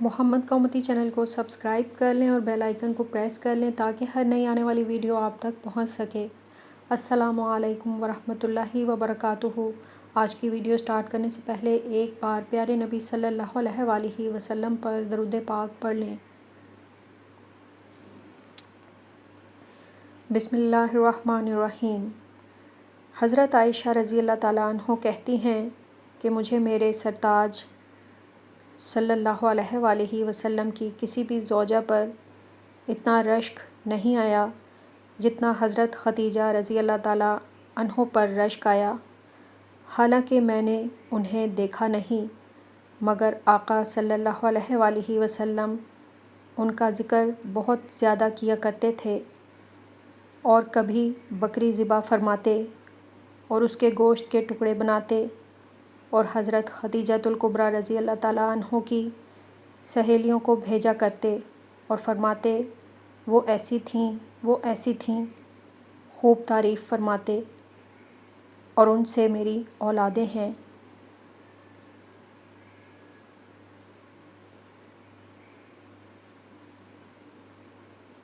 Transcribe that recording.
محمد کا امتی چینل کو سبسکرائب کر لیں اور بیل آئیکن کو پریس کر لیں تاکہ ہر نئی آنے والی ویڈیو آپ تک پہنچ سکے۔ السلام علیکم ورحمۃ اللہ وبرکاتہ۔ آج کی ویڈیو سٹارٹ کرنے سے پہلے ایک بار پیارے نبی صلی اللہ علیہ وآلہ وسلم پر درود پاک پڑھ لیں۔ بسم اللہ الرحمن الرحیم۔ حضرت عائشہ رضی اللہ تعالیٰ عنہ کہتی ہیں کہ مجھے میرے سرتاج صلی اللہ علیہ وآلہ وسلم کی کسی بھی زوجہ پر اتنا رشق نہیں آیا جتنا حضرت خدیجہ رضی اللہ تعالیٰ عنہ پر رشق آیا، حالانکہ میں نے انہیں دیکھا نہیں مگر آقا صلی اللہ علیہ وآلہ وسلم ان کا ذکر بہت زیادہ کیا کرتے تھے اور کبھی بکری ذبح فرماتے اور اس کے گوشت کے ٹکڑے بناتے اور حضرت خدیجۃ الکبریٰ رضی اللہ تعالیٰ عنہ کی سہیلیوں کو بھیجا کرتے اور فرماتے وہ ایسی تھیں، خوب تعریف فرماتے اور ان سے میری اولادیں ہیں۔